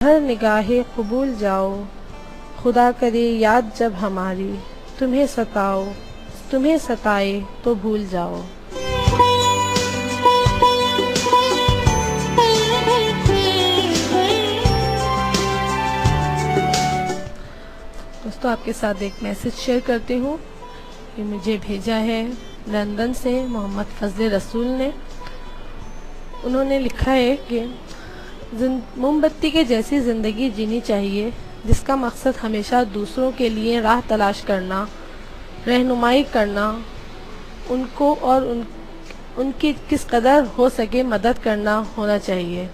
हर निगाहे कबूल जाओ, खुदा करे याद जब हमारी, तुम्हें सताए तो भूल जाओ। दोस्तों, आपके साथ एक मैसेज शेयर करती हूँ। ये मुझे भेजा है लंदन से मोहम्मद फजल रसूल ने। उन्होंने लिखा है कि मोमबत्ती के जैसी ज़िंदगी जीनी चाहिए, जिसका मकसद हमेशा दूसरों के लिए राह तलाश करना, रहनुमाई करना, उनको और उनकी किस कदर हो सके मदद करना होना चाहिए।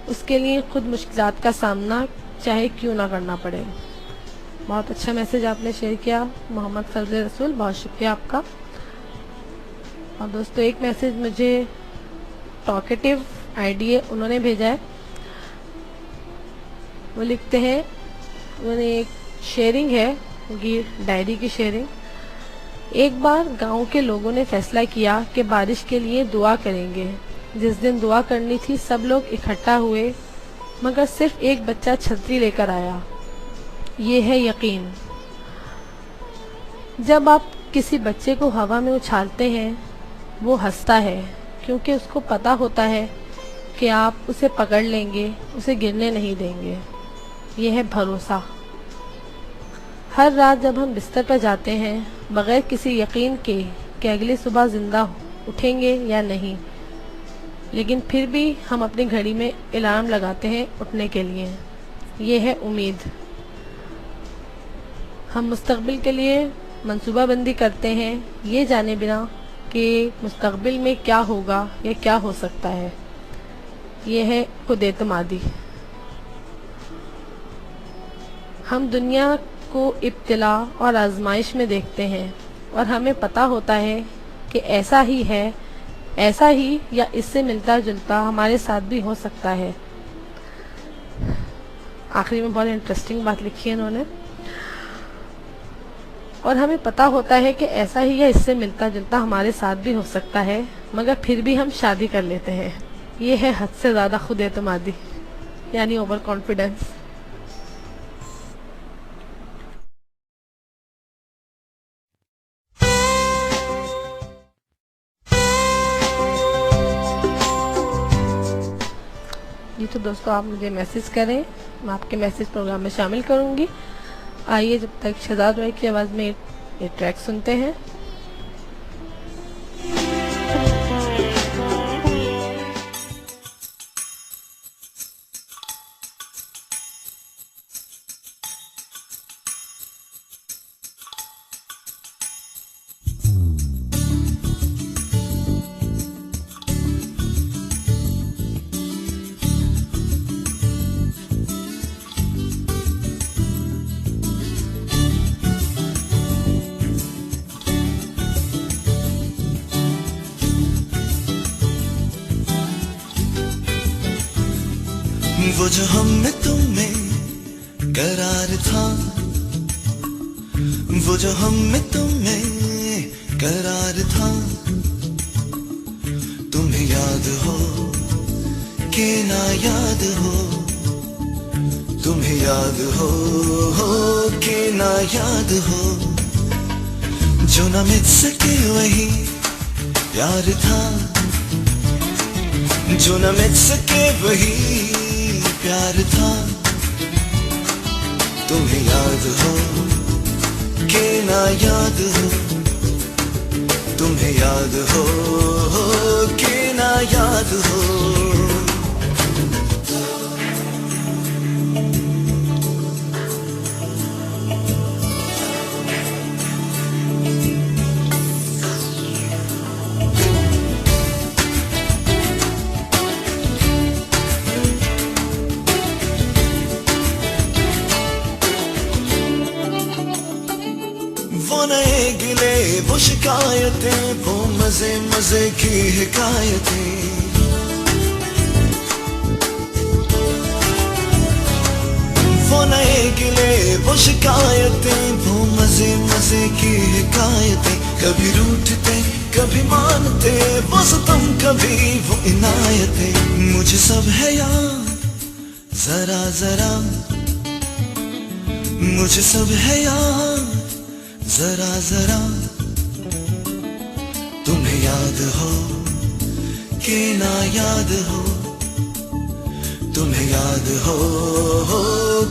उसके लिए खुद मुश्किलात का सामना चाहे क्यों ना करना पड़े। बहुत अच्छा मैसेज आपने शेयर किया मोहम्मद फजल रसूल, बहुत शुक्रिया आपका। और दोस्तों, एक मैसेज मुझे टॉकेटिव आईडी उन्होंने भेजा है। वो लिखते हैं, उन्होंने एक शेयरिंग है उनकी डायरी की शेयरिंग। एक बार गांव के लोगों ने फैसला किया कि बारिश के लिए दुआ करेंगे। जिस दिन दुआ करनी थी सब लोग इकट्ठा हुए, मगर सिर्फ एक बच्चा छतरी लेकर आया। ये है यकीन। जब आप किसी बच्चे को हवा में उछालते हैं, वो हंसता है क्योंकि उसको पता होता है कि आप उसे पकड़ लेंगे, उसे गिरने नहीं देंगे। ये है भरोसा। हर रात जब हम बिस्तर पर जाते हैं बगैर किसी यकीन के कि अगली सुबह जिंदा उठेंगे या नहीं, लेकिन फिर भी हम अपनी घड़ी में अलार्म लगाते हैं उठने के लिए। ये है उम्मीद। हम मुस्तकबिल के लिए मंसूबाबंदी करते हैं, ये जाने बिना कि मुस्तकबिल में क्या होगा या क्या हो सकता है। ये है खुद एतमादी। हम दुनिया को इब्तिला और आजमाइश में देखते हैं और हमें पता होता है कि ऐसा ही है, ऐसा ही या इससे मिलता जुलता हमारे साथ भी हो सकता है। आखिरी में बहुत इंटरेस्टिंग बात लिखी है इन्होंने। और हमें पता होता है कि ऐसा ही या इससे मिलता जुलता हमारे साथ भी हो सकता है, मगर फिर भी हम शादी कर लेते हैं। ये है हद से ज़्यादा खुद एतमादी, यानी ओवर कॉन्फिडेंस। जी तो दोस्तों, आप मुझे मैसेज करें, मैं आपके मैसेज प्रोग्राम में शामिल करूंगी। आइए जब तक शहजाद रॉय की आवाज़ में ये ट्रैक सुनते हैं। वो जो हम में तुम में करार था, वो जो हम में तुम में करार था, तुम्हें याद हो कि ना याद हो, तुम्हें याद हो कि ना याद हो, जो ना मिट सके वही प्यार था, जो ना मिट सके वही प्यार था, तुम्हें याद हो कि ना याद हो, तुम्हें याद हो कि ना याद हो। वो नए गिले वो शिकायतें, वो मजे मजे की हिकायतें, वो नए गिले वो शिकायतें, वो मजे मजे की हिकायतें, कभी रूठते कभी मानते, वो सितम कभी वो इनायतें, मुझे सब है याद जरा जरा मुझे सब है याद, जरा जरा तुम्हें याद हो कि ना याद हो, तुम्हें याद हो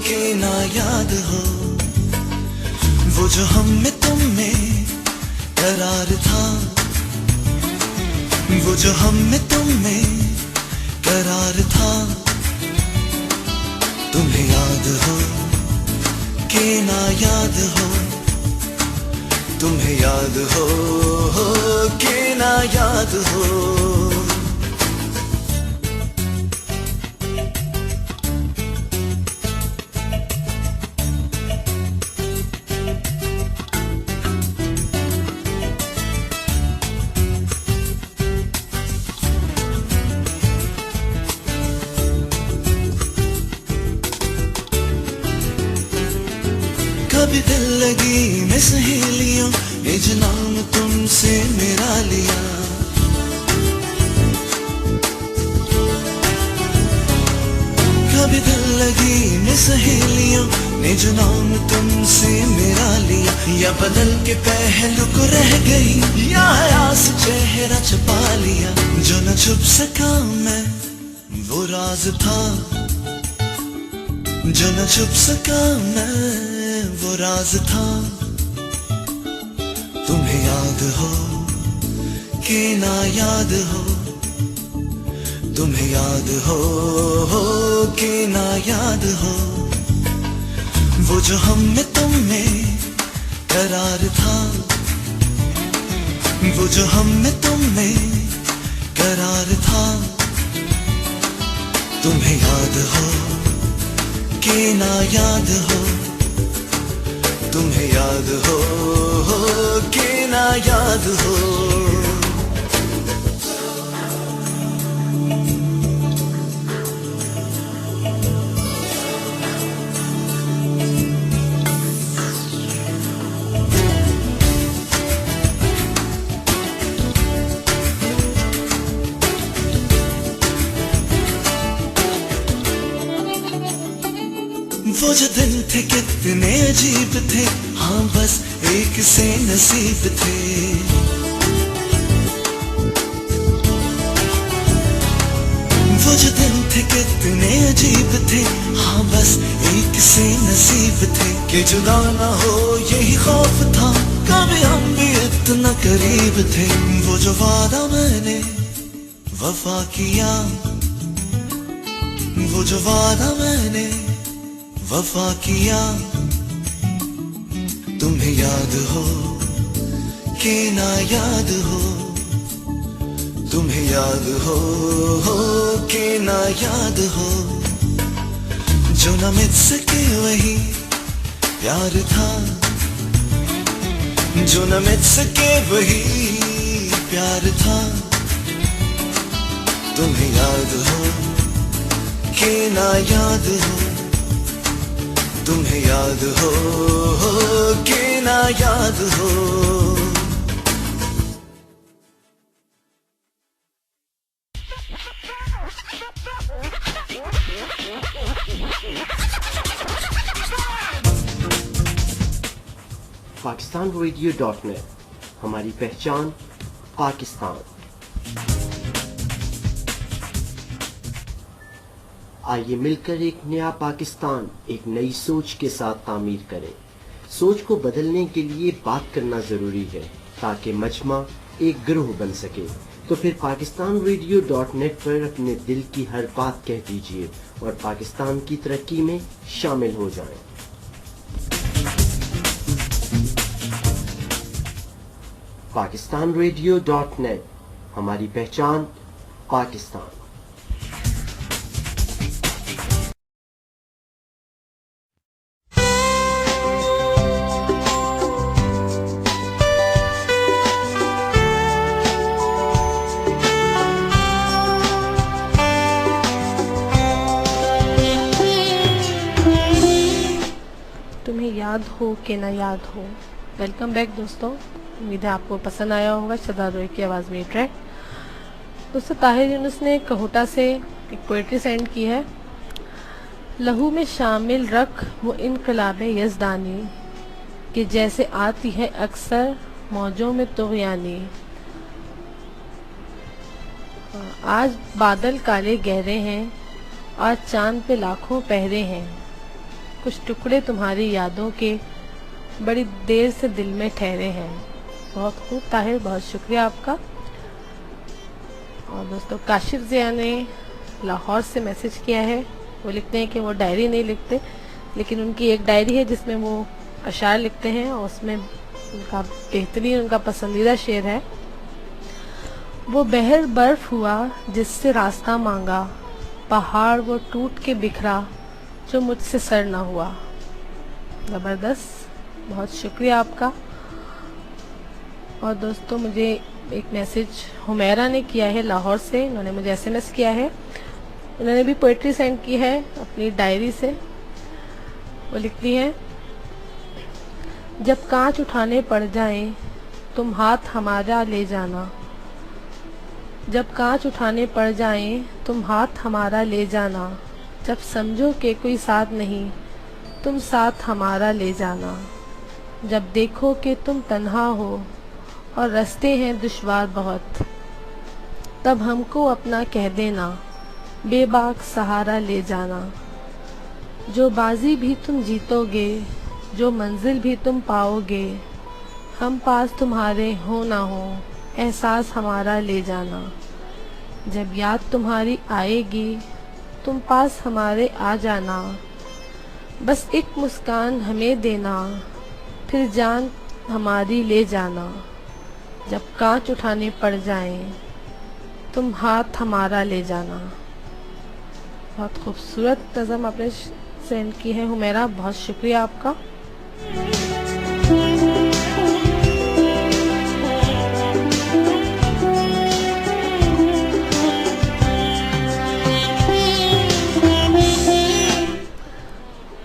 कि ना याद हो, वो जो हम में तुम में करार था, वो जो हम में तुम में करार था, तुम्हें याद हो कि ना याद हो, तुम्हें याद हो कि ना याद हो। कभी दिल लगी मैं सहेलियों ने जो नाम तुमसे मेरा लिया, कभी दिल लगी मैं सहेलियों ने जो नाम तुमसे मेरा लिया, या बदल के पहलू को रह गई, या हयास चेहरा छुपा लिया, जो न छुप सका मैं वो राज था, जो न छुप सका मैं वो राज था, तुम्हें याद हो कि ना याद हो, तुम्हें याद हो कि ना याद हो, वो जो हम में तुम में करार था, वो जो हम में तुम में करार था, तुम्हें याद हो कि ना याद हो, तुम्हें याद हो कि ना याद हो। वो जो दिन थे कितने अजीब थे, हाँ बस एक से नसीब थे, वो जो दिन थे कितने अजीब थे, हाँ बस एक से नसीब थे, कि जुदा ना हो यही खौफ था, कभी हम भी इतना करीब थे, वो जो वादा मैंने वफा किया, वो जो वादा मैंने वफा किया, तुम्हें याद हो कि ना याद हो, तुम्हें याद हो कि ना याद हो, जो न मिट सके वही प्यार था, जो न मिट सके वही प्यार था, तुम्हें याद हो कि ना याद हो, तुम्हें याद हो कि ना याद हो। pakistanradio.net हमारी पहचान पाकिस्तान। आइए मिलकर एक नया पाकिस्तान, एक नई सोच के साथ तामीर करें। सोच को बदलने के लिए बात करना ज़रूरी है ताकि मजमा एक ग्रोह बन सके। तो फिर pakistanradio.net पर अपने दिल की हर बात कह दीजिए और पाकिस्तान की तरक्की में शामिल हो जाएं। pakistanradio.net हमारी पहचान पाकिस्तान। तुम्हें याद हो कि ना याद हो। वेलकम बैक दोस्तों, उम्मीद है आपको पसंद आया होगा शहजाद रोई की आवाज़ में ये ट्रैक। दोस्तों ताहिर यूनुस ने कहोटा से एक पोइट्री सेंड की है। लहू में शामिल रख वो इनकलाब यज़दानी कि जैसे आती है अक्सर मौजों में तुग़यानी। आज बादल काले गहरे हैं, आज चांद पे लाखों पहरे हैं, कुछ टुकड़े तुम्हारी यादों के बड़ी देर से दिल में ठहरे हैं। बहुत खूब ताहिर, बहुत शुक्रिया आपका। और दोस्तों काशिफ ज़िया ने लाहौर से मैसेज किया है। वो लिखते हैं कि वो डायरी नहीं लिखते, लेकिन उनकी एक डायरी है जिसमें वो अशार लिखते हैं और उसमें उनका बेहतरीन, उनका पसंदीदा शेर है, वो बहर बर्फ हुआ जिससे रास्ता मांगा, पहाड़ वो टूट के बिखरा जो मुझसे सर ना हुआ। ज़बरदस्त, बहुत शुक्रिया आपका। और दोस्तों मुझे एक मैसेज हुमैरा ने किया है लाहौर से। उन्होंने मुझे एसएमएस किया है, उन्होंने भी पोइट्री सेंड की है अपनी डायरी से। वो लिखती है, जब कांच उठाने पड़ जाएं तुम हाथ हमारा ले जाना, जब कांच उठाने पड़ जाएं तुम हाथ हमारा ले जाना, जब समझो कि कोई साथ नहीं तुम साथ हमारा ले जाना, जब देखो कि तुम तन्हा हो और रास्ते हैं दुश्वार बहुत, तब हमको अपना कह देना, बेबाक सहारा ले जाना। जो बाजी भी तुम जीतोगे, जो मंजिल भी तुम पाओगे, हम पास तुम्हारे हो ना हो एहसास हमारा ले जाना। जब याद तुम्हारी आएगी तुम पास हमारे आ जाना, बस एक मुस्कान हमें देना, फिर जान हमारी ले जाना। जब कांच उठाने पड़ जाएं तुम हाथ हमारा ले जाना। बहुत खूबसूरत नज़म आपने सेंड की है हुमैरा, बहुत शुक्रिया आपका।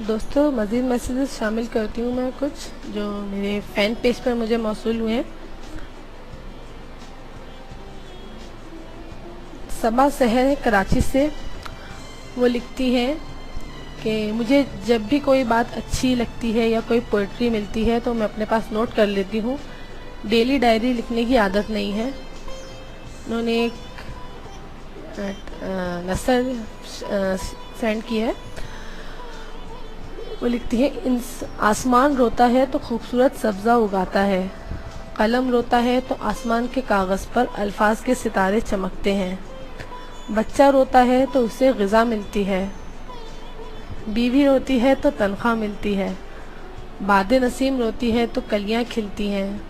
दोस्तों मज़ीद मैसेजेस शामिल करती हूँ मैं कुछ जो मेरे फ़ैन पेज पर मुझे मौसूल हुए हैं। सबा सहर है कराची से। वो लिखती हैं कि मुझे जब भी कोई बात अच्छी लगती है या कोई पोइट्री मिलती है तो मैं अपने पास नोट कर लेती हूँ। डेली डायरी लिखने की आदत नहीं है। उन्होंने एक नसर सेंड की है। वो लिखती है, आसमान रोता है तो खूबसूरत सब्ज़ा उगाता है, कलम रोता है तो आसमान के कागज़ पर अल्फाज के सितारे चमकते हैं, बच्चा रोता है तो उसे ग़िज़ा मिलती है, बीवी रोती है तो तनख्वाह मिलती है, बादे नसीम रोती है तो कलियां खिलती हैं,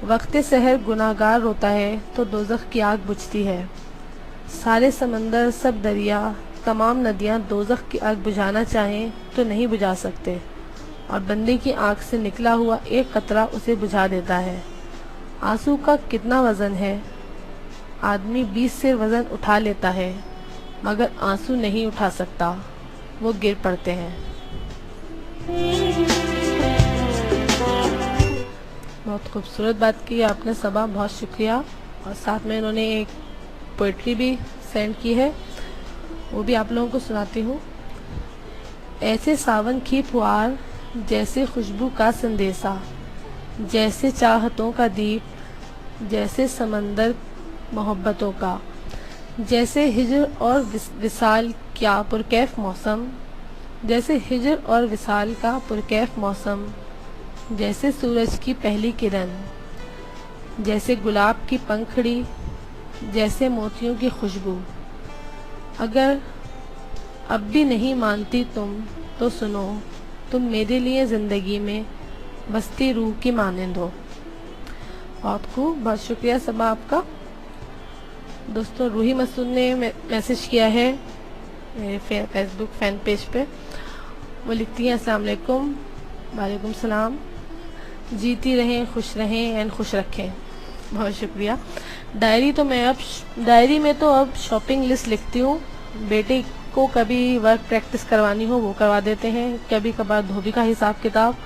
वक्ते सहर गुनाहगार रोता है तो दोज़ख की आग बुझती है, सारे समंदर सब दरिया तमाम नदियां दोज़ख की आग बुझाना चाहें तो नहीं बुझा सकते, और बंदे की आँख से निकला हुआ एक कतरा उसे बुझा देता है। आंसू का कितना वज़न है, आदमी 20 से वज़न उठा लेता है मगर आंसू नहीं उठा सकता, वो गिर पड़ते हैं। बहुत खूबसूरत बात की आपने सबा, बहुत शुक्रिया। और साथ में उन्होंने एक पोइट्री भी सेंड की है, वो भी आप लोगों को सुनाती हूँ। ऐसे सावन की फुहार जैसे खुशबू का संदेशा, जैसे चाहतों का दीप, जैसे समंदर मोहब्बतों का, जैसे हिजर और विसाल क्या पुरकैफ मौसम, जैसे हिजर और विसाल का पुरकैफ मौसम, जैसे सूरज की पहली किरण, जैसे गुलाब की पंखड़ी, जैसे मोतियों की खुशबू। अगर अब भी नहीं मानती तुम तो सुनो, तुम मेरे लिए ज़िंदगी में बसती रूह की मानंद हो। बहुत खूब, बहुत शुक्रिया सबा आपका। दोस्तों रूही मसूद ने मैसेज किया है मेरे फेसबुक फ़ैन पेज पे। वो लिखती हैं, अस्सलाम वालेकुम। वालेकुम सलाम। जीती रहें, खुश रहें एंड खुश रखें। बहुत शुक्रिया। डायरी में तो अब शॉपिंग लिस्ट लिखती हूँ। बेटे को कभी वर्क प्रैक्टिस करवानी हो वो करवा देते हैं, कभी कभार धोबी का हिसाब किताब,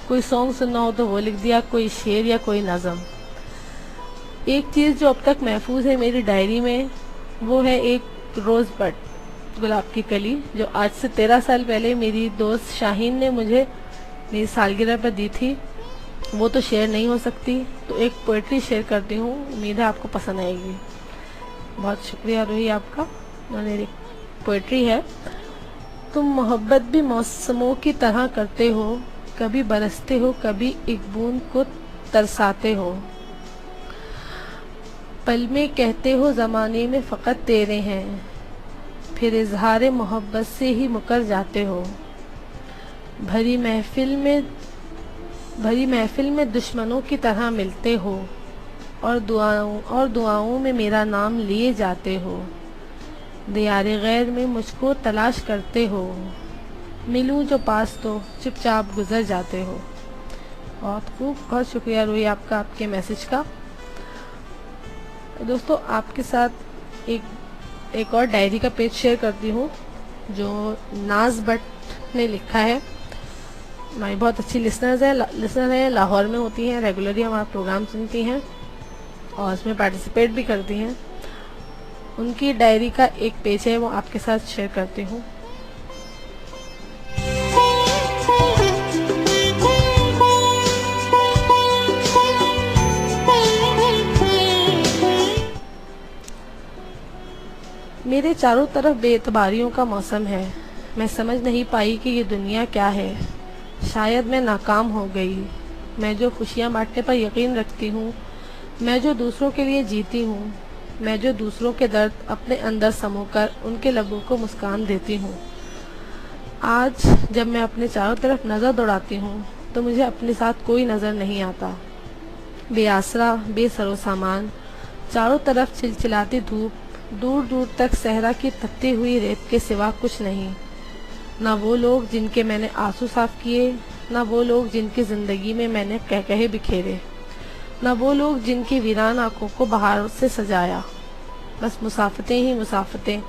कोई सॉन्ग सुनना हो तो वो लिख दिया, कोई शेर या कोई नज़म। एक चीज़ जो अब तक महफूज है मेरी डायरी में वो है एक रोज़ बड। गुलाब की कली, जो आज से 13 साल पहले मेरी दोस्त शाहीन ने मुझे मेरी सालगिरह पर दी थी। वो तो शेयर नहीं हो सकती, तो एक पोइट्री शेयर करती हूँ, उम्मीद है आपको पसंद आएगी। बहुत शुक्रिया रूही आपका। उन्होंने एक पोइट्री है। तुम मोहब्बत भी मौसमों की तरह करते हो, कभी बरसते हो, कभी एक बूंद को तरसाते हो। पल में कहते हो ज़माने में फ़कत तेरे हैं, फिर इजहार मोहब्बत से ही मुकर जाते हो। भरी महफिल में दुश्मनों की तरह मिलते हो, और दुआओं में मेरा नाम लिए जाते हो। दियारे गैर में मुझको तलाश करते हो, मिलूं जो पास तो चुपचाप गुजर जाते हो। बहुत खूब, बहुत शुक्रिया रूही आपका, आपके मैसेज का। दोस्तों, आपके साथ एक और डायरी का पेज शेयर करती हूँ, जो नाज भट्ट ने लिखा है। हमारी बहुत अच्छी लिसनर हैं, लाहौर में होती हैं, रेगुलरली हमारा प्रोग्राम सुनती हैं और उसमें पार्टिसिपेट भी करती हैं। उनकी डायरी का एक पेज है, वो आपके साथ शेयर करती हूँ। मेरे चारों तरफ बेएतबारियों का मौसम है। मैं समझ नहीं पाई कि ये दुनिया क्या है। शायद मैं नाकाम हो गई। मैं जो खुशियाँ बांटने पर यकीन रखती हूँ, मैं जो दूसरों के लिए जीती हूँ, मैं जो दूसरों के दर्द अपने अंदर समोकर उनके लबों को मुस्कान देती हूँ। आज जब मैं अपने चारों तरफ नज़र दौड़ाती हूँ तो मुझे अपने साथ कोई नज़र नहीं आता। बेआसरा, बेसरो सामान, चारों तरफ चिलचिलाती धूप, दूर दूर तक सहरा की तपती हुई रेत के सिवा कुछ नहीं। ना वो लोग जिनके मैंने आंसू साफ किए, ना वो लोग जिनकी ज़िंदगी में मैंने कहकहे बिखेरे, ना वो लोग जिनकी वीरान आंखों को बहार से सजाया। बस मुसाफतें ही मुसाफतें,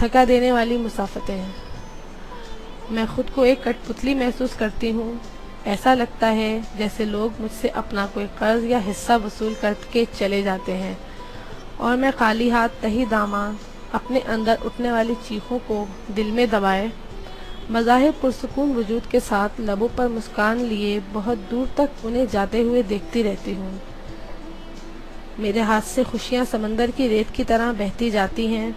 थका देने वाली मुसाफतें हैं। मैं खुद को एक कठपुतली महसूस करती हूँ। ऐसा लगता है जैसे लोग मुझसे अपना कोई कर्ज या हिस्सा वसूल करके चले जाते हैं और मैं खाली हाथ तही दामन अपने अंदर उठने वाली चीखों को दिल में दबाए मज़ाहिर पुरसुकून वजूद के साथ लबों पर मुस्कान लिए बहुत दूर तक उन्हें जाते हुए देखती रहती हूँ। मेरे हाथ से खुशियाँ समंदर की रेत की तरह बहती जाती हैं।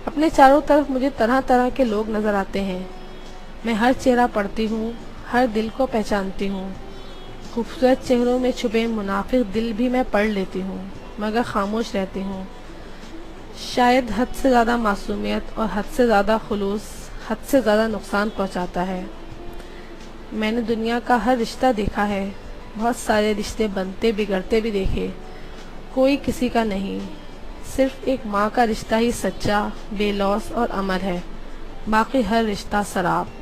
अपने चारों तरफ मुझे तरह तरह के लोग नज़र आते हैं। मैं हर चेहरा पढ़ती हूँ, हर दिल को पहचानती हूँ। खूबसूरत चेहरों में छुपे मुनाफिक दिल भी मैं पढ़ लेती हूँ, मगर खामोश रहती हूँ। शायद हद से ज़्यादा मासूमियत और हद से ज़्यादा खुलूस हद से ज़्यादा नुकसान पहुँचाता है। मैंने दुनिया का हर रिश्ता देखा है, बहुत सारे रिश्ते बनते बिगड़ते भी देखे, कोई किसी का नहीं। सिर्फ एक माँ का रिश्ता ही सच्चा, बेलौस और अमर है, बाकी हर रिश्ता शराब।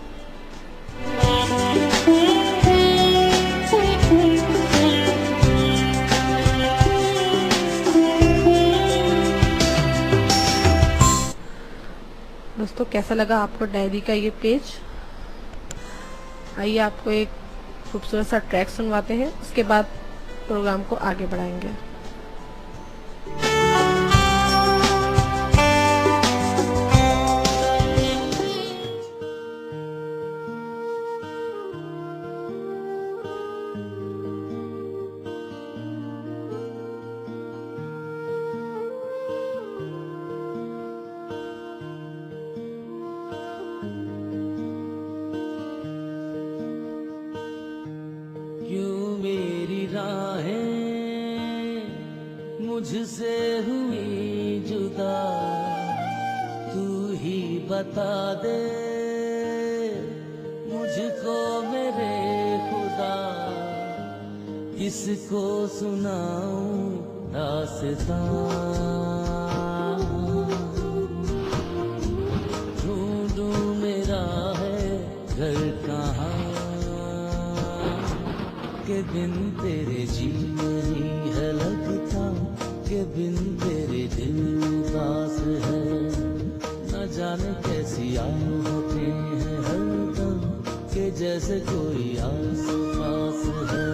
दोस्तों, कैसा लगा आपको डायरी का ये पेज? आइए आपको एक खूबसूरत सा ट्रैक सुनवाते हैं, उसके बाद प्रोग्राम को आगे बढ़ाएंगे। मुझसे हुई जुदा, तू ही बता दे मुझको मेरे खुदा, किसको सुनाऊं दास्तां, ढूंढूं मेरा है घर कहाँ, के बिन तेरे जी नहीं है लगता, के बिन तेरे दिल उदास है। न जाने कैसी आते हैं हर दम, के जैसे कोई आस पास है।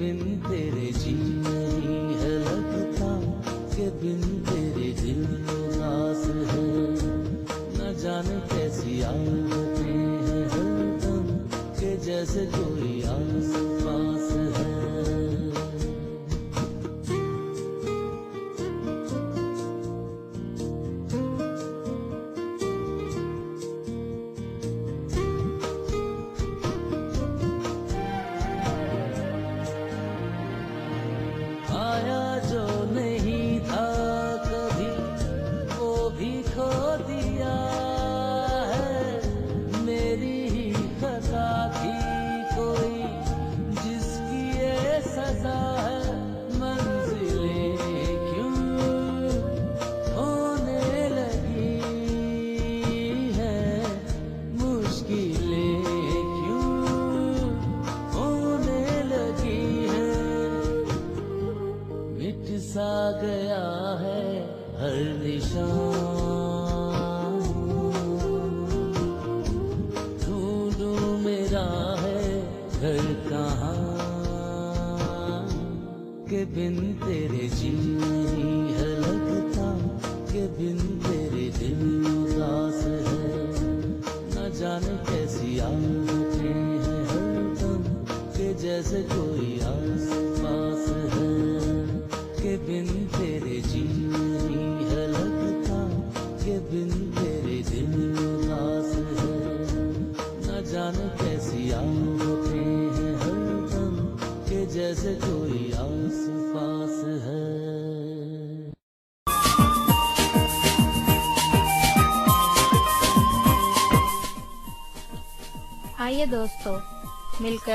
बिन तेरे जी नहीं है लगता, के बिन तेरे दिल उदास है। न जाने कैसी आदतें हैं हरदम, के जैसे कोई आस पास है। आया जो नहीं था कभी वो भी खो दिया है। मेरी ही खता थी कोई जिसकी ये सजा है। मंजिलें क्यों होने लगी है, मुश्किलें क्यों होने लगी है। मिट सा गया है हर निशान, ढूंढूं मेरा है घर कहाँ, के बिन तेरे जी नहीं है लगता, के बिन तेरे दिल उदास है। न जाने कैसी आदतें हैं हरदम, के जैसे कोई आस पास है। के बिन तेरे जी नहीं है लगता, के बिन तेरे दिल उदास है। न जाने कैसी आदतें हैं हरदम, के जैसे कोई आस पास है। आइए दोस्तों मिलकर